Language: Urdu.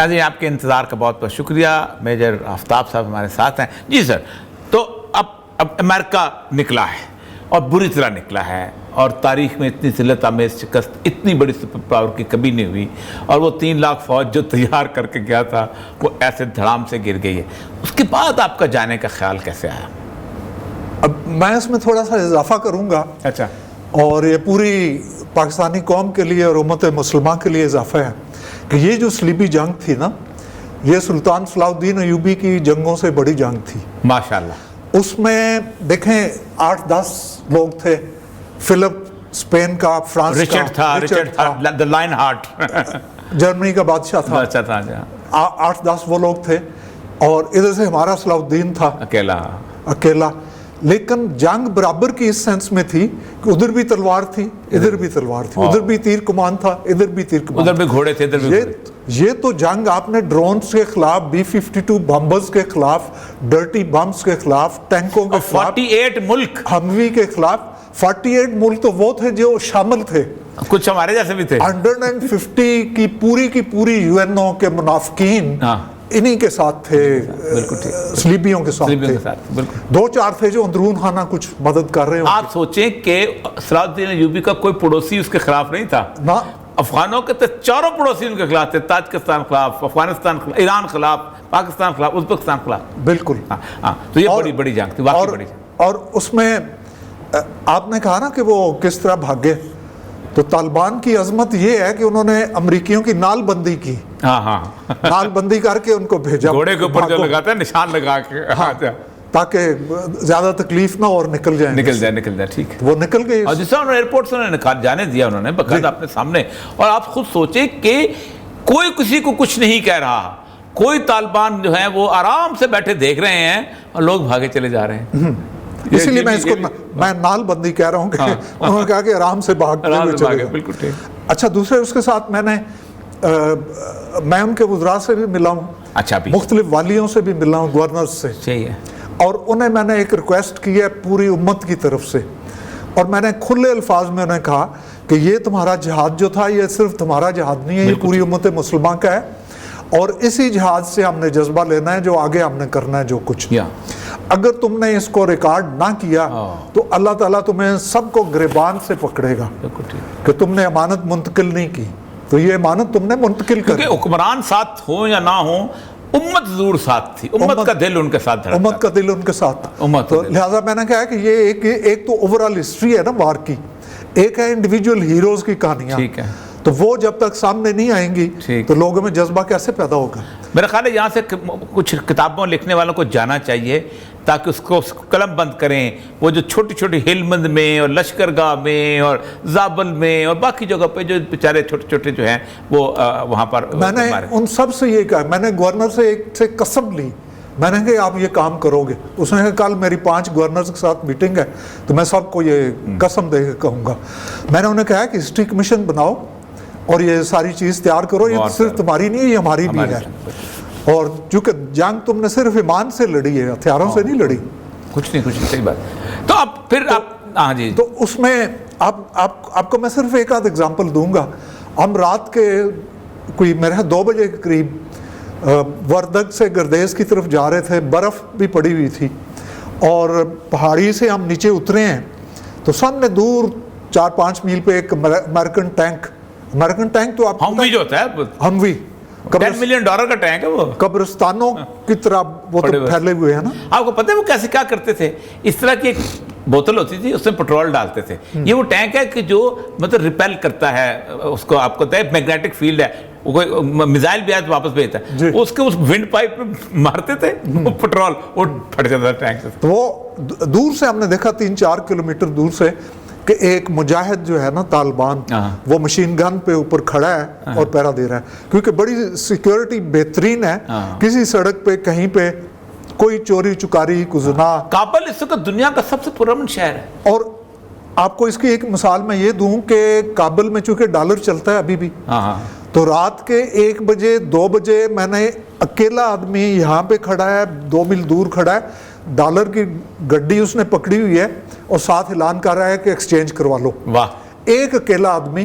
ناظرین آپ کے انتظار کا بہت بہت شکریہ. میجر آفتاب صاحب ہمارے ساتھ ہیں. جی سر, تو اب امریکہ نکلا ہے اور بری طرح نکلا ہے, اور تاریخ میں اتنی ذلت آمیز شکست اتنی بڑی سپر پاور کی کبھی نہیں ہوئی, اور وہ 3 لاکھ فوج جو تیار کر کے گیا تھا وہ ایسے دھڑام سے گر گئی ہے. اس کے بعد آپ کا جانے کا خیال کیسے آیا؟ اب میں اس میں تھوڑا سا اضافہ کروں گا, اچھا, اور یہ پوری پاکستانی قوم کے لیے اور امت مسلمہ کے لیے اضافہ ہے کہ یہ جو صلیبی جنگ تھی نا, یہ سلطان صلاح الدین ایوبی کی جنگوں سے بڑی جنگ تھی ماشاءاللہ. اس میں دیکھیں 8-10 لوگ تھے. فلپ اسپین کا, فرانس کا, رچرڈ تھا, the Lion Heart, جرمنی کا بادشاہ تھا, 8-10 وہ لوگ تھے, اور ادھر سے ہمارا صلاح الدین تھا اکیلا. لیکن جنگ برابر کی اس سینس میں تھی کہ ادھر بھی تلوار تھی, ادھر بھی تلوار تھی, ادھر بھی تیر کمان تھا, ادھر بھی تیر کمان, ادھر بھی گھوڑے تھے, ادھر بھی گھوڑے. یہ تو جنگ آپ نے ڈرونز کے خلاف, B-52 بمبرز کے خلاف, ڈرٹی بمز کے خلاف, ٹینکوں کے خلاف, 48 ملک, ہموی کے خلاف. 48 ملک تو وہ تھے جو شامل تھے, کچھ ہمارے جیسے بھی تھے. 150 کی پوری UNO کے منافقین انہی کے ساتھ تھے, صلیبیوں کے ساتھ تھے. 2-4 تھے جو اندرون خانہ کچھ مدد کر رہے ہیں. آپ سوچیں کہ صلاح الدین ایوبی کا کوئی پڑوسی اس کے خلاف نہیں تھا. افغانوں کے تو چاروں پڑوسی ان کے خلاف تھے, تاجکستان خلاف, افغانستان خلاف, ایران خلاف, پاکستان خلاف, ازبکستان خلاف. بالکل. تو یہ بڑی جنگ تھی, واقعی بڑی جنگ. اور اس میں آپ نے کہا نا کہ وہ کس طرح بھاگے, تو طالبان کی عظمت یہ ہے کہ انہوں نے امریکیوں کی نال بندی کی. نال بندی کر کے ان کو بھیجا, گھوڑے کے اوپر جو لگاتا ہے نشان لگا کے, تاکہ زیادہ تکلیف نہ اور نکل جائے. ٹھیک ہے, وہ نکل گئی. اور جس طرح انہوں نے ایئرپورٹ سے انہوں نے جانے دیا, انہوں نے باقاعدہ اپنے سامنے. اور آپ خود سوچیں کہ کوئی کسی کو کچھ نہیں کہہ رہا, کوئی طالبان جو ہیں وہ آرام سے بیٹھے دیکھ رہے ہیں اور لوگ بھاگے چلے جا رہے ہیں. اسی لیے میں اس کو میں نال بندی کہہ رہا ہوں کہ انہوں نے کہا کہ آرام سے بھاگے. بالکل ٹھیک. اچھا, دوسرے اس کے ساتھ میں ان کے وزراء سے بھی ملا ہوں. اچھا, مختلف والیوں سے بھی ملا ہوں, گورنر سے. صحیح ہے. اور انہیں میں نے ایک ریکویسٹ کی ہے پوری امت کی طرف سے, اور میں نے کھلے الفاظ میں انہیں کہا کہ یہ تمہارا جہاد جو تھا یہ صرف تمہارا جہاد نہیں ہے, یہ پوری امت مسلمہ کا ہے, اور اسی جہاد سے ہم نے جذبہ لینا ہے جو آگے ہم نے کرنا ہے جو کچھ. اگر تم نے اس کو ریکارڈ نہ کیا تو اللہ تعالیٰ تمہیں سب کو گریبان سے پکڑے گا کہ تم نے امانت منتقل نہیں کی. تو یہ امانت تم نے منتقل کر, کیونکہ حکمران ساتھ ہوں یا نہ ہوں, امت ضرور ساتھ تھی, امت کا دل ان کے ساتھ دھڑکتا, امت کا دل ان کے ساتھ. تو لہٰذا میں نے کہا کہ یہ ایک تو اوورآل ہسٹری ہے نا وار کی, ایک ہے انڈیویجول ہیروز کی کہانیاں. ٹھیک ہے, تو وہ جب تک سامنے نہیں آئیں گی تو لوگوں میں جذبہ کیسے پیدا ہوگا. میرا خیال ہے یہاں سے کچھ کتابوں لکھنے والوں کو جانا چاہیے تاکہ اس کو قلم بند کریں. وہ جو چھوٹی چھوٹی ہلمند میں اور لشکرگاہ میں اور زابل میں اور باقی جگہ پہ جو بیچارے چھوٹے چھوٹے جو ہیں وہ وہاں پر, میں نے ان سب سے یہ کہا, میں نے گورنر سے قسم لی, میں نے کہا آپ یہ کام کرو گے. اس نے کہا کل میری 5 گورنرز کے ساتھ میٹنگ ہے تو میں سب کو یہ قسم دے کے کہوں گا. میں نے انہیں کہا کہ ہسٹری کمیشن بناؤ اور یہ ساری چیز تیار کرو, یہ صرف تمہاری نہیں ہے, یہ ہماری بھی ہے. اور چونکہ جنگ تم نے صرف ایمان سے لڑی ہے, ہتھیاروں سے نہیں لڑی. کچھ نہیں, صحیح بات. تو اب پھر ہاں جی, تو اس میں آپ کو میں صرف ایک آدھ ایگزامپل دوں گا. ہم رات کے کوئی میرے 2 بجے کے قریب وردگ سے گردیز کی طرف جا رہے تھے, برف بھی پڑی ہوئی تھی, اور پہاڑی سے ہم نیچے اترے ہیں تو سامنے دور 4-5 میل پہ ایک امریکن ٹینک تو آپ ہموی جو ہوتا ہے, ہموی $10 ملین کا ٹینک ہے, وہ قبرستانوں کی طرح وہ تو پھیلے ہوئے ہیں نا. آپ کو پتہ ہے وہ کیسے کیا کرتے تھے؟ اس طرح کی ایک بوتل ہوتی تھی, اس میں پٹرول ڈالتے تھے. یہ وہ ٹینک ہے کہ جو مطلب ریپیل کرتا ہے اس کو, آپ کو پتہ ہے میگنیٹک فیلڈ ہے, وہ کوئی میزائل بھی آئے تو واپس بھیجتا ہے, اس کے اس ونڈ پائپ پہ مارتے تھے وہ پٹرول, وہ پھٹ جاتا تھا ٹینک سے. تو وہ دور سے ہم نے دیکھا 3-4 کلومیٹر دور سے کہ ایک مجاہد جو ہے نا طالبان, وہ مشین گن پہ اوپر کھڑا ہے اور پہرا دے رہا ہے, کیونکہ بڑی سیکیورٹی بہترین ہے. کسی سڑک پہ کہیں پہ کوئی چوری چکاری کوئی زنا. کابل اس وقت دنیا کا سب سے پرامن شہر ہے. اور آپ کو اس کی ایک مثال میں یہ دوں کہ کابل میں چونکہ ڈالر چلتا ہے ابھی بھی, تو رات کے 1 بجے 2 بجے میں نے اکیلا آدمی یہاں پہ کھڑا ہے, 2 میل دور کھڑا ہے, ڈالر کی گڈی اس نے پکڑی ہوئی ہے اور ساتھ اعلان کر رہا ہے کہ ایکسچینج کروا لو. واہ, ایک اکیلا آدمی